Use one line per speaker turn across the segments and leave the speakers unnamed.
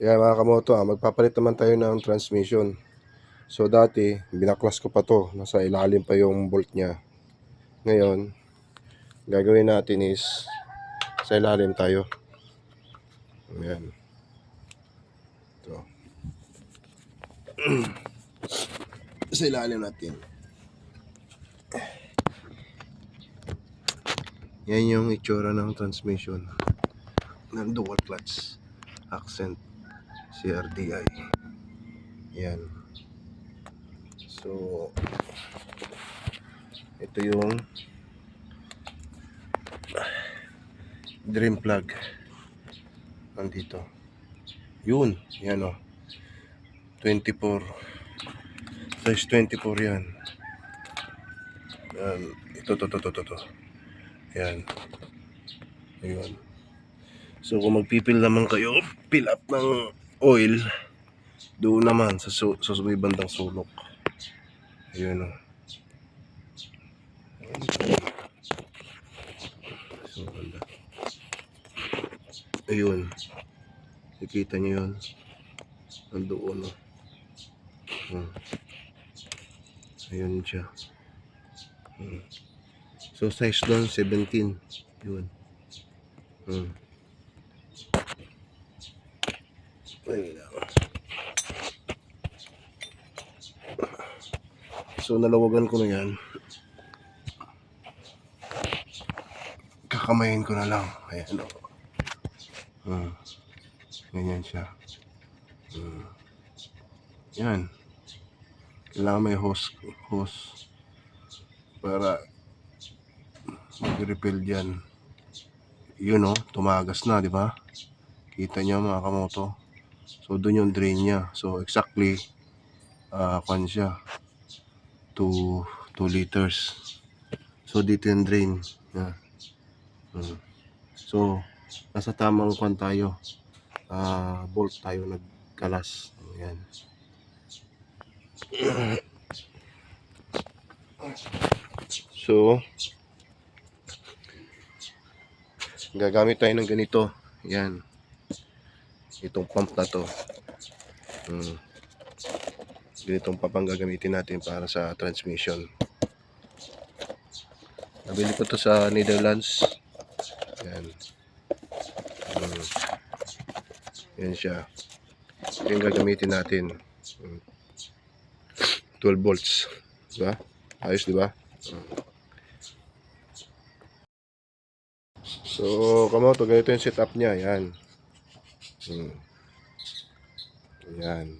Kaya mga kamoto, magpapalit naman tayo ng transmission. So dati, binaklas ko pa to. Nasa ilalim pa yung bolt niya. Ngayon, gagawin natin is sa ilalim tayo. Ayan. Ito. Sa ilalim natin. Yan yung itsura ng transmission ng dual clutch accent CRDI. Yan. So, ito yung drain plug. Nandito. Yun. Yan o. 24. Size 24 yan. Ito. Yan. Ayun. So, kung magpipil naman kayo, fill up ng oil, doon naman sa may bandang sulok. Ayun o. So, banda. Ayun. Nakikita nyo yun. Nandoon o. Ayun siya. So, size doon, 17. Yun. Ayun lang. So, nalawagan ko na yan. Kakamayin ko na lang. Ayan o. Ganyan siya. Yan. Kailangan may hose para mag-refill dyan. Yun o, tumagas na, di ba? Kita nyo mga kamoto. So, dun yung drain niya. So, exactly, kwan siya. 2 liters. So, dito yung drain. Yeah. So, nasa tamang kwan tayo. Bolt tayo nagkalas. Ayan. So, gagamit tayo ng ganito. Yan. Itong pump na to. Ganitong pump ang gagamitin natin para sa transmission. Nabili ko to sa Netherlands. Yan. Yan siya. Yan gagamitin natin. 12 volts. Diba? Ayos, diba? So, kamoto, ganito yung setup niya. Yan. Yan.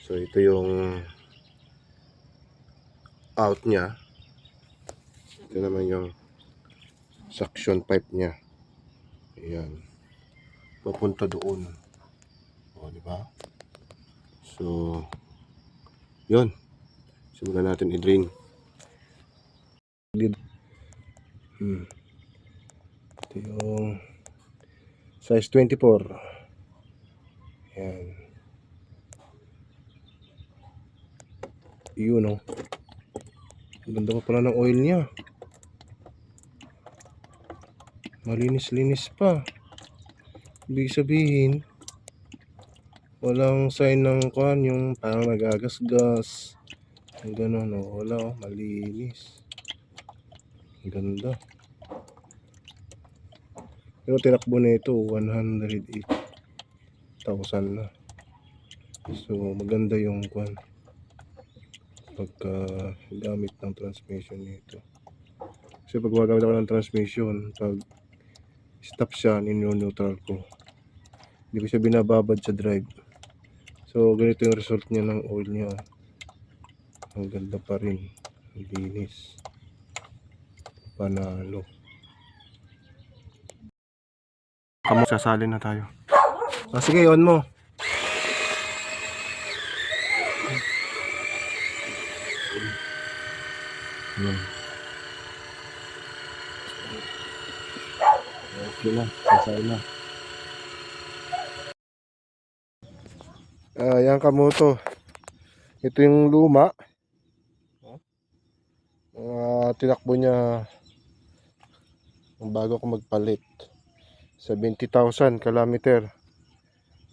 So, ito yung out niya. Ito naman yung suction pipe niya. Ayan. Papunta doon. O, diba? So, yun. Simulan natin i-drain. Ito yung size 24. Ayan. Yun o. Ganda pa pala ng oil niya. Malinis-linis pa. Ibig sabihin, walang sign ng kwan, yung parang nagagasgas. Ang gano'n, no? Wala o. Malinis. Ang ganda. Pero tinakbo na ito, 108,000 na. So, maganda yung kwan. Pagka gamit ng transmission nito. Kasi pag gagamit ako ng transmission, pag stop siya, nino-neutral ko. Hindi ko siya binababad sa drive. So, ganito yung result niya ng oil niya. Ang ganda pa rin. Ang linis. Panalo. Sasali na tayo. Sige, on mo. Okay na, sasali na. Yan kamoto. Ito yung luma. Tinakbo niya bago ako magpalit. 70,000 kilometer.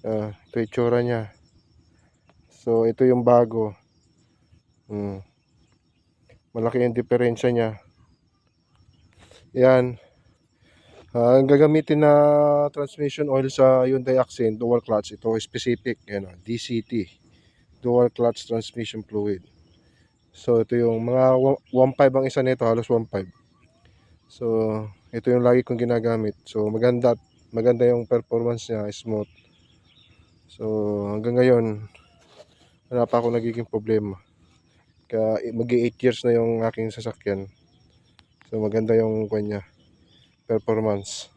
Ito yung itsura niya. So ito yung bago. Malaki yung diferensya niya. Yan. Ang gagamitin na transmission oil sa Hyundai Accent dual clutch, ito specific, yan, DCT, dual clutch transmission fluid. So ito yung mga 1.5 ang isa nito, halos 1.5. So ito yung lagi kong ginagamit. So maganda yung performance niya, smooth. So hanggang ngayon wala pa ako nagiging problema. Kaya mag-8 years na yung aking sasakyan. So maganda yung kanya performance.